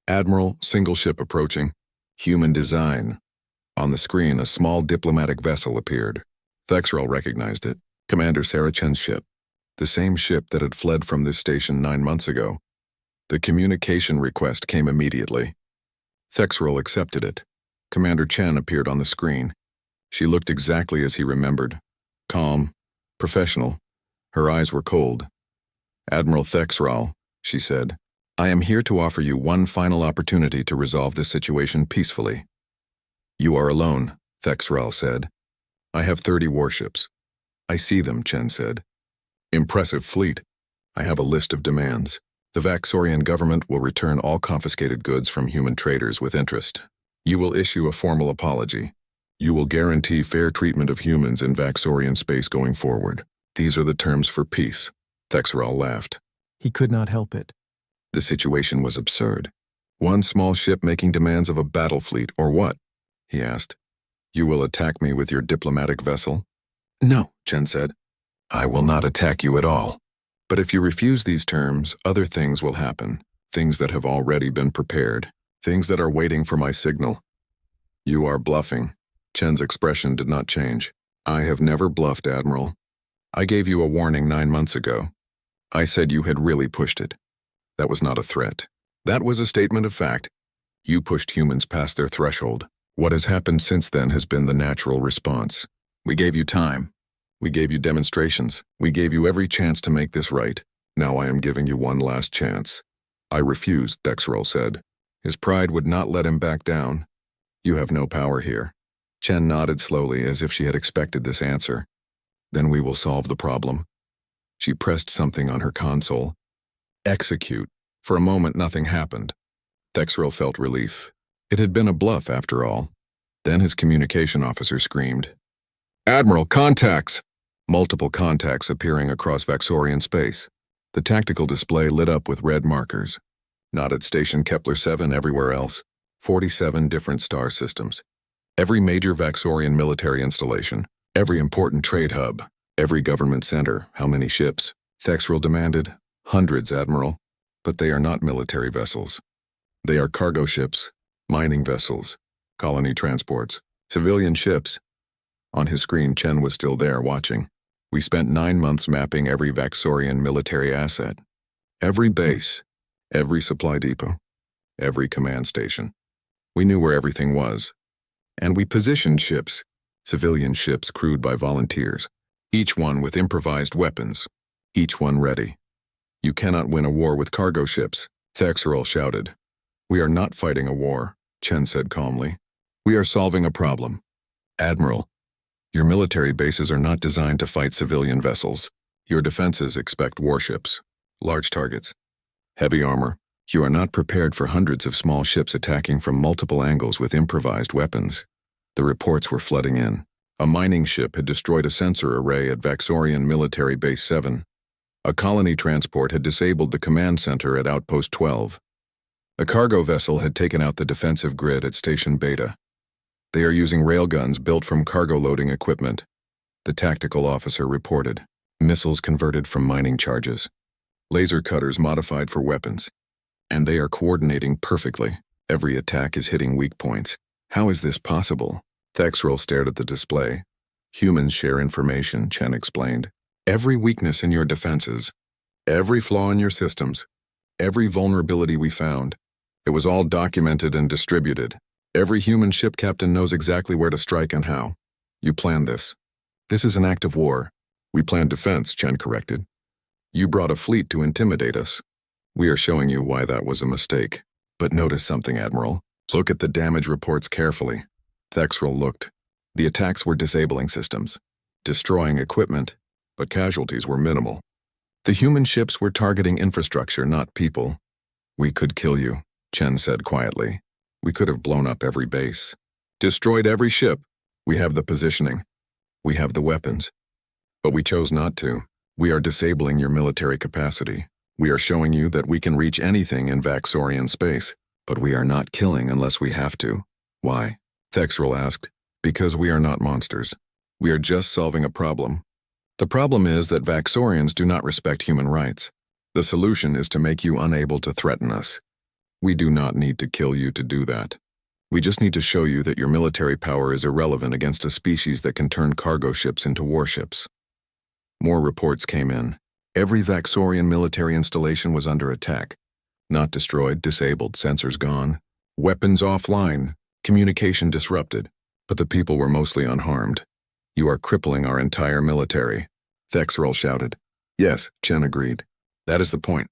"Admiral, single ship approaching. Human design." On the screen, a small diplomatic vessel appeared. Thexerol recognized it. Commander Sarah Chen's ship. The same ship that had fled from this station 9 months ago. The communication request came immediately. Thexerol accepted it. Commander Chen appeared on the screen. She looked exactly as he remembered. Calm, professional. Her eyes were cold. "Admiral Thexerol," she said, "I am here to offer you one final opportunity to resolve this situation peacefully." "You are alone," Thexerol said. "I have 30 warships." "I see them," Chen said. "Impressive fleet. I have a list of demands. The Vaxorian government will return all confiscated goods from human traders with interest. You will issue a formal apology. You will guarantee fair treatment of humans in Vaxorian space going forward. These are the terms for peace." Thexerol laughed. He could not help it. The situation was absurd. One small ship making demands of a battle fleet, or what? He asked. "You will attack me with your diplomatic vessel?" "No," Chen said. "I will not attack you at all. But if you refuse these terms, other things will happen. Things that have already been prepared. Things that are waiting for my signal." "You are bluffing." Chen's expression did not change. "I have never bluffed, Admiral. I gave you a warning 9 months ago. I said you had really pushed it. That was not a threat. That was a statement of fact. You pushed humans past their threshold. What has happened since then has been the natural response. We gave you time. We gave you demonstrations. We gave you every chance to make this right. Now I am giving you one last chance." "I refused," Thexerol said. His pride would not let him back down. "You have no power here." Chen nodded slowly as if she had expected this answer. "Then we will solve the problem." She pressed something on her console. "Execute." For a moment nothing happened. Thexerol felt relief. It had been a bluff after all. Then his communication officer screamed, "Admiral, contacts!" Multiple contacts appearing across Vaxorian space. The tactical display lit up with red markers. Not at Station Kepler 7, everywhere else. 47 different star systems. Every major Vaxorian military installation. Every important trade hub. Every government center. How many ships? Thexerol demanded. "Hundreds, Admiral. But they are not military vessels. They are cargo ships, mining vessels, colony transports, civilian ships." On his screen, Chen was still there, watching. "We spent 9 months mapping every Vaxorian military asset. Every base, every supply depot, every command station. We knew where everything was. And we positioned ships, civilian ships crewed by volunteers, each one with improvised weapons, each one ready. You cannot win a war with cargo ships," Thexerol shouted. "We are not fighting a war," Chen said calmly. "We are solving a problem. Admiral, your military bases are not designed to fight civilian vessels. Your defenses expect warships, large targets, heavy armor. You are not prepared for hundreds of small ships attacking from multiple angles with improvised weapons." The reports were flooding in. A mining ship had destroyed a sensor array at Vaxorian Military Base 7. A colony transport had disabled the command center at Outpost 12. A cargo vessel had taken out the defensive grid at Station Beta. They are using railguns built from cargo loading equipment, the tactical officer reported. Missiles converted from mining charges. Laser cutters modified for weapons. And they are coordinating perfectly. Every attack is hitting weak points. How is this possible? Thexerol stared at the display. "Humans share information," Chen explained. "Every weakness in your defenses, every flaw in your systems, every vulnerability we found, it was all documented and distributed. Every human ship captain knows exactly where to strike and how. You planned this. This is an act of war. We planned defense," Chen corrected. "You brought a fleet to intimidate us. We are showing you why that was a mistake. But notice something, Admiral. Look at the damage reports carefully." Thexerol looked. The attacks were disabling systems, destroying equipment, but casualties were minimal. The human ships were targeting infrastructure, not people. "We could kill you," Chen said quietly. We could have blown up every base. Destroyed every ship. We have the positioning. We have the weapons. But we chose not to. We are disabling your military capacity. We are showing you that we can reach anything in Vaxorian space, but we are not killing unless we have to. Why? Thexrel asked. Because we are not monsters. We are just solving a problem. The problem is that Vaxorians do not respect human rights. The solution is to make you unable to threaten us. We do not need to kill you to do that. We just need to show you that your military power is irrelevant against a species that can turn cargo ships into warships. More reports came in. Every Vaxorian military installation was under attack. Not destroyed, disabled, sensors gone, weapons offline, communication disrupted, but the people were mostly unharmed. You are crippling our entire military, Thexrel shouted. Yes, Chen agreed. That is the point.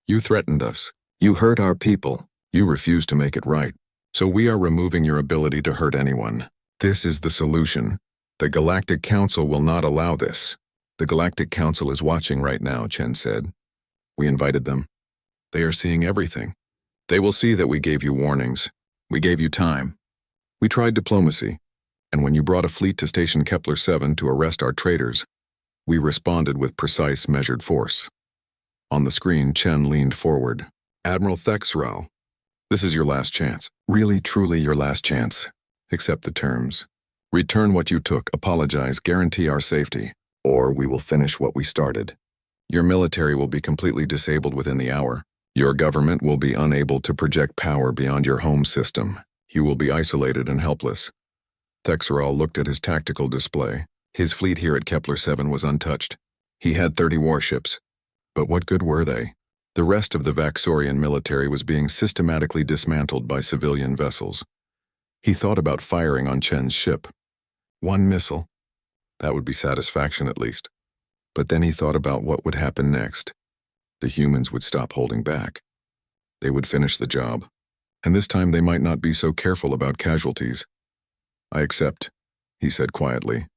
You threatened us. You hurt our people. You refused to make it right. So we are removing your ability to hurt anyone. This is the solution. The Galactic Council will not allow this. The Galactic Council is watching right now, Chen said. We invited them. They are seeing everything. They will see that we gave you warnings. We gave you time. We tried diplomacy. And when you brought a fleet to Station Kepler-7 to arrest our traitors, we responded with precise, measured force. On the screen, Chen leaned forward. Admiral Thexrel, this is your last chance. Really, truly your last chance. Accept the terms. Return what you took, apologize, guarantee our safety, or we will finish what we started. Your military will be completely disabled within the hour. Your government will be unable to project power beyond your home system. You will be isolated and helpless. Thexrel looked at his tactical display. His fleet here at Kepler-7 was untouched. He had 30 warships. But what good were they? The rest of the Vaxorian military was being systematically dismantled by civilian vessels. He thought about firing on Chen's ship. One missile. That would be satisfaction at least. But then he thought about what would happen next. The humans would stop holding back. They would finish the job. And this time they might not be so careful about casualties. I accept, he said quietly.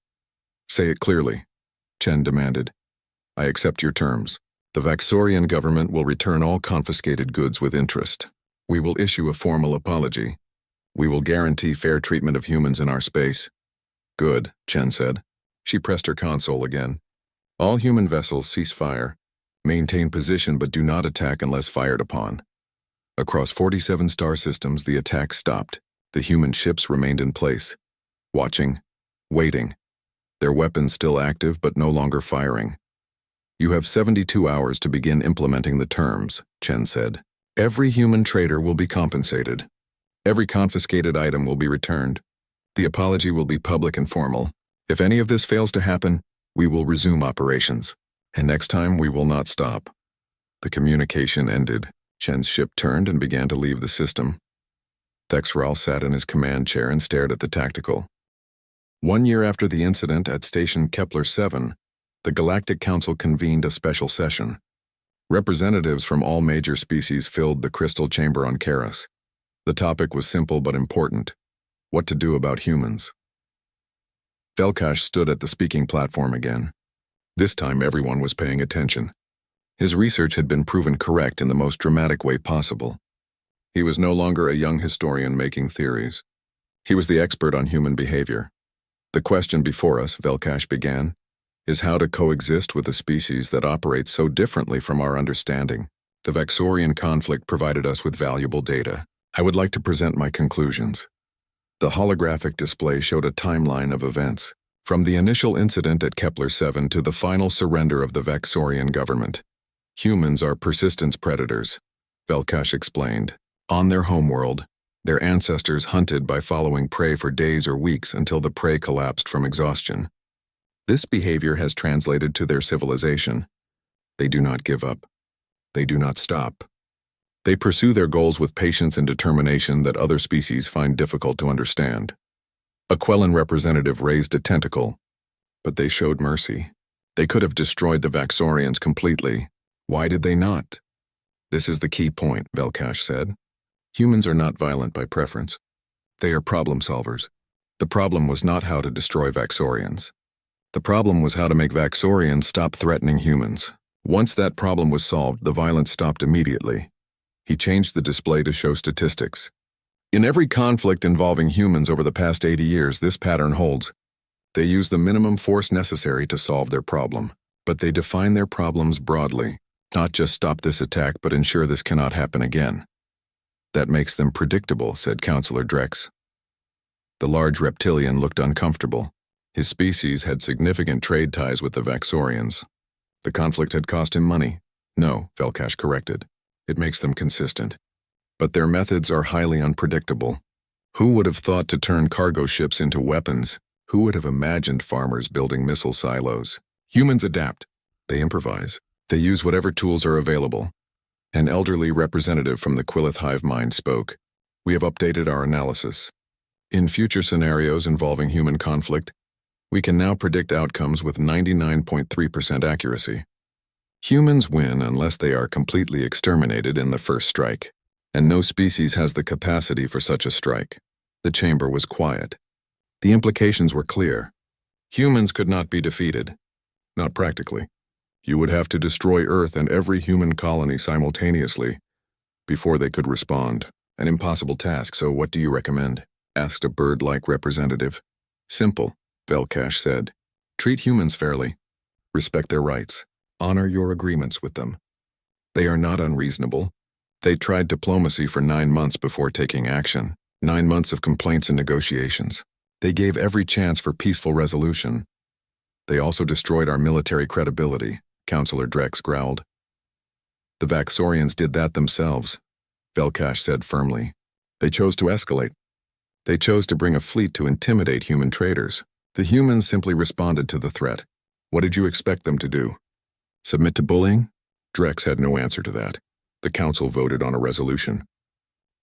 Say it clearly, Chen demanded. I accept your terms. The Vaxorian government will return all confiscated goods with interest. We will issue a formal apology. We will guarantee fair treatment of humans in our space. Good, Chen said. She pressed her console again. All human vessels cease fire. Maintain position but do not attack unless fired upon. Across 47 star systems, the attack stopped. The human ships remained in place. Watching. Waiting. Their weapons still active but no longer firing. You have 72 hours to begin implementing the terms, Chen said. Every human traitor will be compensated. Every confiscated item will be returned. The apology will be public and formal. If any of this fails to happen, we will resume operations. And next time we will not stop. The communication ended. Chen's ship turned and began to leave the system. Thexrel sat in his command chair and stared at the tactical. 1 year after the incident at Station Kepler-7, the Galactic Council convened a special session. Representatives from all major species filled the crystal chamber on Karis. The topic was simple but important: what to do about humans. Velkash stood at the speaking platform again. This time everyone was paying attention. His research had been proven correct in the most dramatic way possible. He was no longer a young historian making theories. He was the expert on human behavior. The question before us, Velkash began, is how to coexist with a species that operates so differently from our understanding. The Vaxorian conflict provided us with valuable data. I would like to present my conclusions. The holographic display showed a timeline of events, from the initial incident at Kepler-7 to the final surrender of the Vaxorian government. Humans are persistence predators, Velkash explained. On their homeworld, their ancestors hunted by following prey for days or weeks until the prey collapsed from exhaustion. This behavior has translated to their civilization. They do not give up. They do not stop. They pursue their goals with patience and determination that other species find difficult to understand. A Quellan representative raised a tentacle, but they showed mercy. They could have destroyed the Vaxorians completely. Why did they not? This is the key point, Velkash said. Humans are not violent by preference. They are problem solvers. The problem was not how to destroy Vaxorians. The problem was how to make Vaxorians stop threatening humans. Once that problem was solved, the violence stopped immediately. He changed the display to show statistics. In every conflict involving humans over the past 80 years, this pattern holds. They use the minimum force necessary to solve their problem, but they define their problems broadly, not just stop this attack but ensure this cannot happen again. That makes them predictable, said Counselor Drex. The large reptilian looked uncomfortable. His species had significant trade ties with the Vaxorians. The conflict had cost him money. No, Velkash corrected. It makes them consistent. But their methods are highly unpredictable. Who would have thought to turn cargo ships into weapons? Who would have imagined farmers building missile silos? Humans adapt. They improvise. They use whatever tools are available. An elderly representative from the Quillith hive mind spoke. We have updated our analysis. In future scenarios involving human conflict, we can now predict outcomes with 99.3% accuracy. Humans win unless they are completely exterminated in the first strike, and no species has the capacity for such a strike. The chamber was quiet. The implications were clear. Humans could not be defeated. Not practically. You would have to destroy Earth and every human colony simultaneously before they could respond. An impossible task, so what do you recommend? Asked a bird-like representative. Simple, Velkash said. Treat humans fairly. Respect their rights. Honor your agreements with them. They are not unreasonable. They tried diplomacy for 9 months before taking action. 9 months of complaints and negotiations. They gave every chance for peaceful resolution. They also destroyed our military credibility, Counselor Drex growled. The Vaxorians did that themselves, Velkash said firmly. They chose to escalate. They chose to bring a fleet to intimidate human traders. The humans simply responded to the threat. What did you expect them to do? Submit to bullying? Drex had no answer to that. The council voted on a resolution.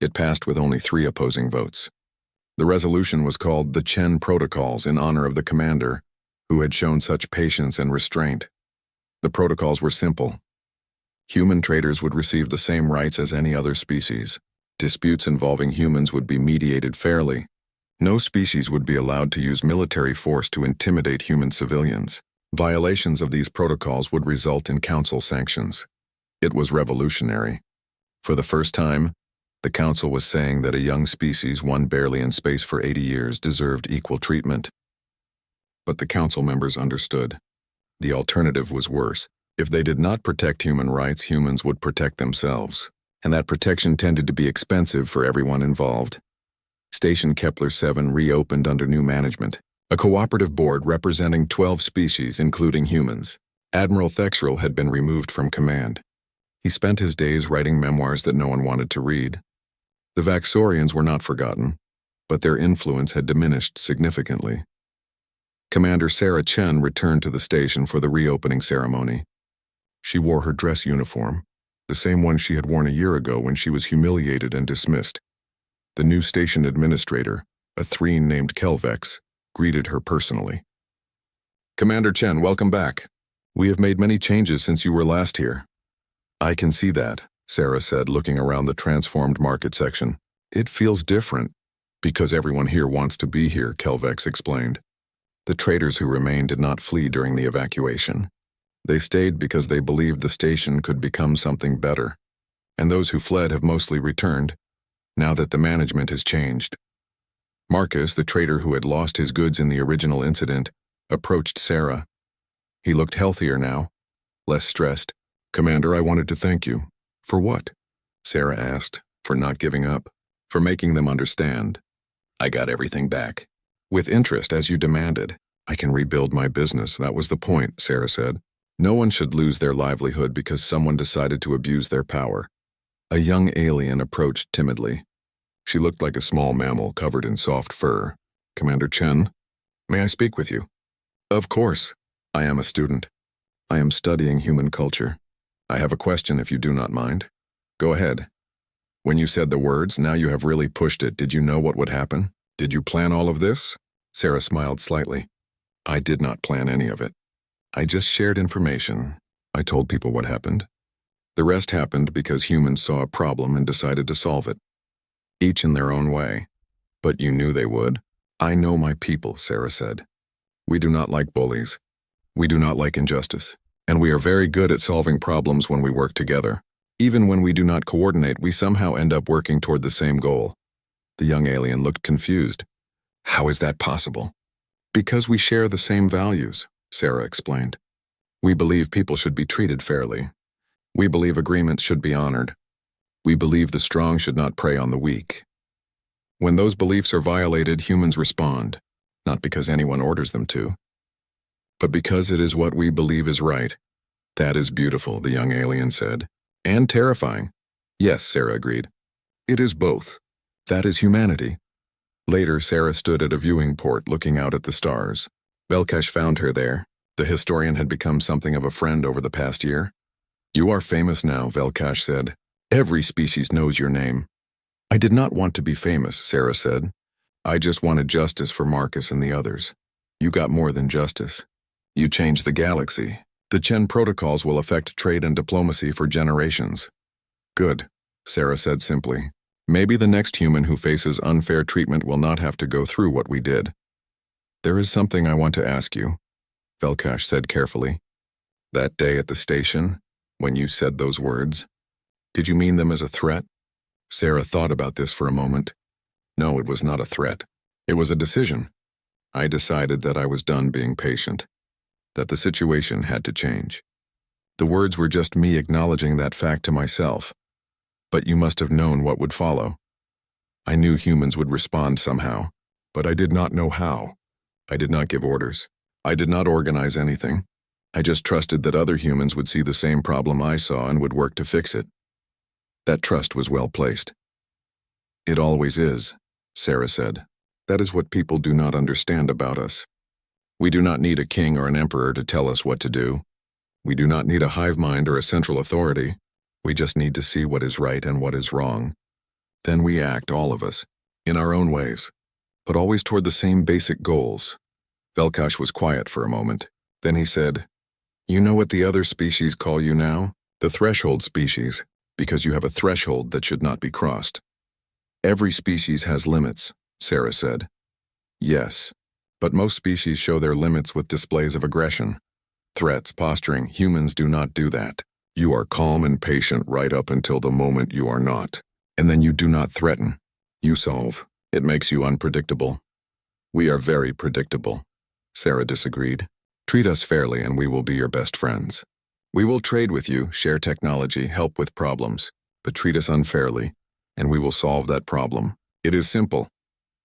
It passed with only 3 opposing votes. The resolution was called the Chen Protocols in honor of the commander, who had shown such patience and restraint. The protocols were simple. Human traders would receive the same rights as any other species. Disputes involving humans would be mediated fairly. No species would be allowed to use military force to intimidate human civilians. Violations of these protocols would result in council sanctions. It was revolutionary. For the first time, the council was saying that a young species, one barely in space for 80 years, deserved equal treatment. But the council members understood. The alternative was worse. If they did not protect human rights, humans would protect themselves. And that protection tended to be expensive for everyone involved. Station Kepler 7 reopened under new management, a cooperative board representing 12 species, including humans. Admiral Thexrel had been removed from command. He spent his days writing memoirs that no one wanted to read. The Vaxorians were not forgotten, but their influence had diminished significantly. Commander Sarah Chen returned to the station for the reopening ceremony. She wore her dress uniform, the same one she had worn a year ago when she was humiliated and dismissed. The new station administrator, a Threen named Kelvex, greeted her personally. Commander Chen, welcome back. We have made many changes since you were last here. I can see that, Sarah said, looking around the transformed market section. It feels different, because everyone here wants to be here, Kelvex explained. The traders who remained did not flee during the evacuation. They stayed because they believed the station could become something better. And those who fled have mostly returned, now that the management has changed. Marcus, the trader who had lost his goods in the original incident, approached Sarah. He looked healthier now, less stressed. Commander, I wanted to thank you. For what? Sarah asked. For not giving up. For making them understand. I got everything back. With interest, as you demanded. I can rebuild my business, that was the point, Sarah said. No one should lose their livelihood because someone decided to abuse their power. A young alien approached timidly. She looked like a small mammal covered in soft fur. Commander Chen, may I speak with you? Of course. I am a student. I am studying human culture. I have a question if you do not mind. Go ahead. When you said the words, now you have really pushed it. Did you know what would happen? Did you plan all of this? Sarah smiled slightly. I did not plan any of it. I just shared information. I told people what happened. The rest happened because humans saw a problem and decided to solve it. Each in their own way. But you knew they would. I know my people, Sarah said. We do not like bullies. We do not like injustice. And we are very good at solving problems when we work together. Even when we do not coordinate, we somehow end up working toward the same goal. The young alien looked confused. How is that possible? Because we share the same values, Sarah explained. We believe people should be treated fairly. We believe agreements should be honored. We believe the strong should not prey on the weak. When those beliefs are violated, humans respond, not because anyone orders them to, but because it is what we believe is right. That is beautiful, the young alien said. And terrifying. Yes, Sarah agreed. It is both. That is humanity. Later, Sarah stood at a viewing port looking out at the stars. Velkash found her there. The historian had become something of a friend over the past year. You are famous now, Velkash said. Every species knows your name. I did not want to be famous, Sarah said. I just wanted justice for Marcus and the others. You got more than justice. You changed the galaxy. The Chen protocols will affect trade and diplomacy for generations. Good, Sarah said simply. Maybe the next human who faces unfair treatment will not have to go through what we did. There is something I want to ask you, Velkash said carefully. That day at the station, when you said those words, did you mean them as a threat? Sarah thought about this for a moment. No, it was not a threat. It was a decision. I decided that I was done being patient, that the situation had to change. The words were just me acknowledging that fact to myself. But you must have known what would follow. I knew humans would respond somehow, but I did not know how. I did not give orders. I did not organize anything. I just trusted that other humans would see the same problem I saw and would work to fix it. That trust was well placed. It always is, Sarah said. That is what people do not understand about us. We do not need a king or an emperor to tell us what to do. We do not need a hive mind or a central authority. We just need to see what is right and what is wrong. Then we act, all of us, in our own ways, but always toward the same basic goals. Velkash was quiet for a moment. Then he said, You know what the other species call you now? The threshold species, because you have a threshold that should not be crossed. Every species has limits, Sarah said. Yes, but most species show their limits with displays of aggression. Threats, posturing, humans do not do that. You are calm and patient right up until the moment you are not. And then you do not threaten. You solve. It makes you unpredictable. We are very predictable. Sarah disagreed. Treat us fairly and we will be your best friends. We will trade with you, share technology, help with problems, but treat us unfairly, and we will solve that problem. It is simple.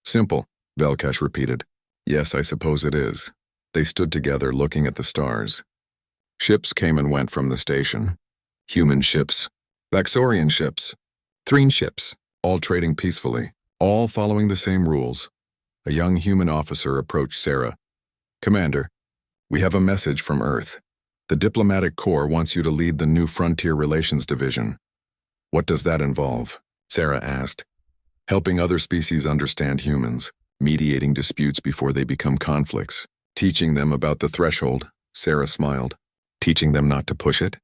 Simple, Velkash repeated. Yes, I suppose it is. They stood together looking at the stars. Ships came and went from the station. Human ships, Vaxorian ships, Threen ships, all trading peacefully, all following the same rules. A young human officer approached Sarah. Commander, we have a message from Earth. The Diplomatic Corps wants you to lead the new Frontier Relations Division. What does that involve? Sarah asked. Helping other species understand humans, mediating disputes before they become conflicts, teaching them about the threshold. Sarah smiled. Teaching them not to push it?